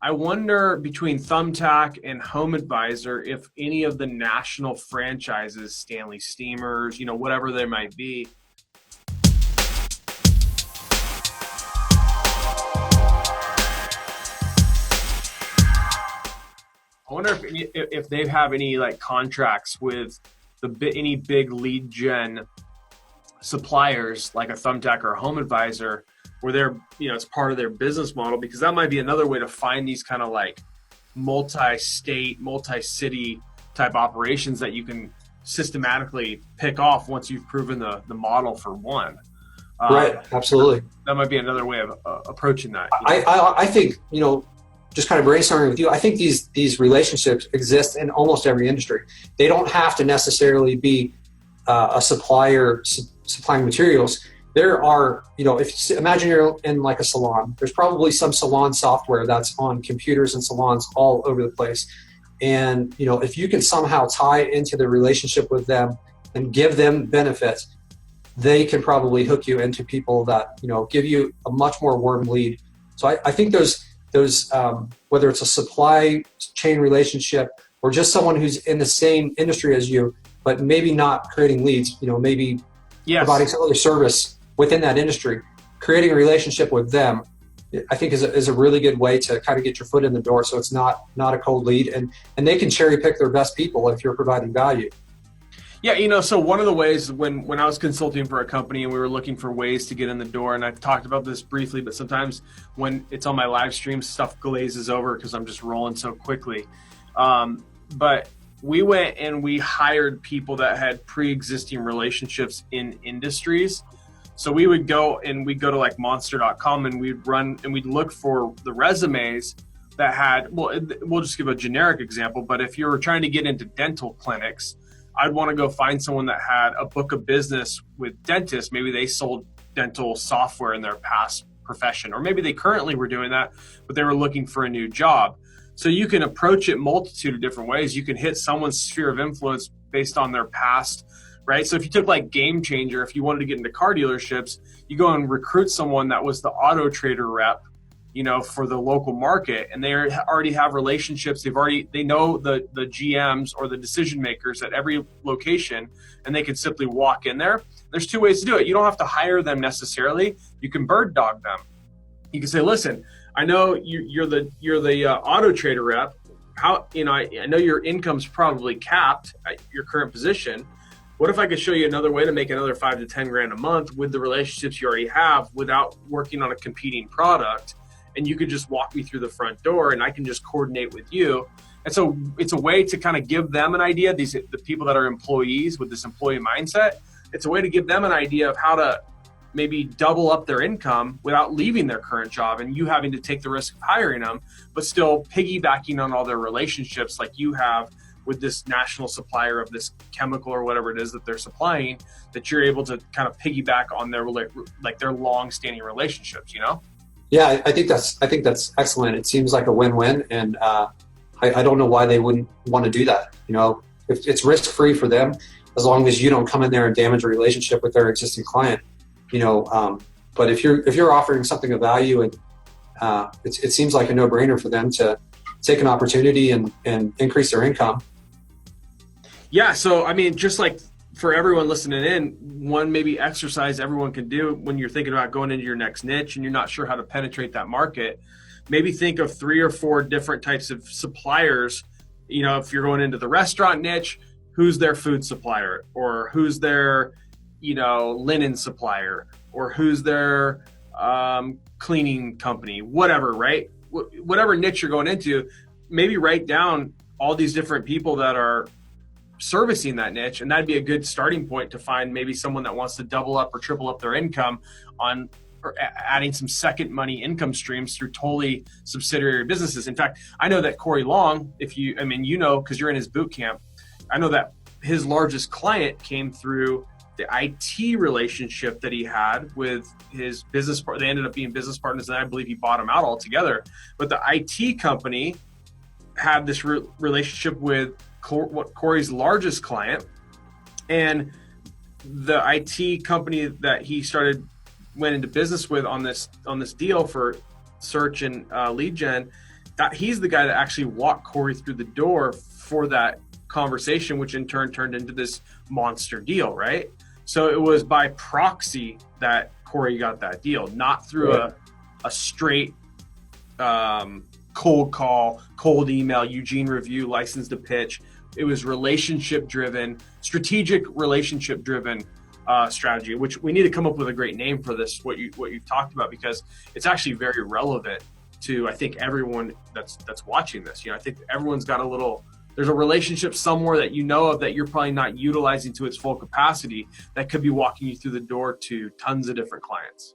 I wonder between Thumbtack and Homeadvisor if any of the national franchises, Stanley Steamers, whatever they might be. I wonder if they have any like contracts with any big lead gen suppliers like a Thumbtack or a Homeadvisor, where they're, it's part of their business model, because that might be another way to find these kind of like multi-state, multi-city type operations that you can systematically pick off once you've proven the model for one. Right, absolutely. That might be another way of approaching that. I think, just kind of brainstorming with you, I think these relationships exist in almost every industry. They don't have to necessarily be a supplier supplying materials. There are, imagine you're in like a salon, there's probably some salon software that's on computers and salons all over the place. And, if you can somehow tie it into the relationship with them and give them benefits, they can probably hook you into people that, give you a much more warm lead. So I think those whether it's a supply chain relationship or just someone who's in the same industry as you, but maybe not creating leads, maybe providing some other service within that industry, creating a relationship with them, I think is a really good way to kind of get your foot in the door. So it's not a cold lead, and they can cherry pick their best people if you're providing value. Yeah, so one of the ways when I was consulting for a company and we were looking for ways to get in the door, and I've talked about this briefly, but sometimes when it's on my live stream, stuff glazes over because I'm just rolling so quickly. But we went and we hired people that had pre-existing relationships in industries. So we would go to like monster.com and we'd look for the resumes that had, we'll just give a generic example, but if you were trying to get into dental clinics, I'd want to go find someone that had a book of business with dentists. Maybe they sold dental software in their past profession, or maybe they currently were doing that, but they were looking for a new job. So you can approach it multitude of different ways. You can hit someone's sphere of influence based on their past, right? So if you took like Game Changer, if you wanted to get into car dealerships, you go and recruit someone that was the Auto Trader rep, for the local market, and they already have relationships. They know the GMs or the decision makers at every location, and they can simply walk in there. There's two ways to do it. You don't have to hire them necessarily. You can bird dog them. You can say, listen, I know you're the Auto Trader rep. I know your income's probably capped at your current position. What if I could show you another way to make another 5 to 10 grand a month with the relationships you already have without working on a competing product? And you could just walk me through the front door and I can just coordinate with you. And so it's a way to kind of give them an idea, the people that are employees with this employee mindset, it's a way to give them an idea of how to maybe double up their income without leaving their current job and you having to take the risk of hiring them, but still piggybacking on all their relationships like you have with this national supplier of this chemical or whatever it is that they're supplying, that you're able to kind of piggyback on their long-standing relationships, Yeah, I think that's excellent. It seems like a win-win, and I don't know why they wouldn't want to do that. If it's risk-free for them, as long as you don't come in there and damage a relationship with their existing client. But if you're offering something of value, and it seems like a no-brainer for them to take an opportunity and increase their income. Yeah. So I mean, just like for everyone listening in, one maybe exercise everyone can do when you're thinking about going into your next niche and you're not sure how to penetrate that market, maybe think of 3 or 4 different types of suppliers. If you're going into the restaurant niche, who's their food supplier, or who's their, linen supplier, or who's their cleaning company, whatever, right? Whatever niche you're going into, maybe write down all these different people that are servicing that niche, and that'd be a good starting point to find maybe someone that wants to double up or triple up their income on or adding some second money income streams through totally subsidiary businesses. In fact, I know that Corey Long, because you're in his boot camp, I know that his largest client came through the IT relationship that he had with his business partner. They ended up being business partners, and I believe he bought him out altogether. But the IT company had this relationship with Corey's largest client, and the IT company that he went into business with on this deal for search and lead gen that he's the guy that actually walked Corey through the door for that conversation, which in turn turned into this monster deal, right? So it was by proxy that Corey got that deal, not through a straight cold call, cold email, Eugene review, license to pitch. It was relationship driven, strategic relationship driven strategy, which we need to come up with a great name for this, what you've talked about, because it's actually very relevant to, I think, everyone that's watching this. You know, I think everyone's got there's a relationship somewhere that you know of that you're probably not utilizing to its full capacity that could be walking you through the door to tons of different clients.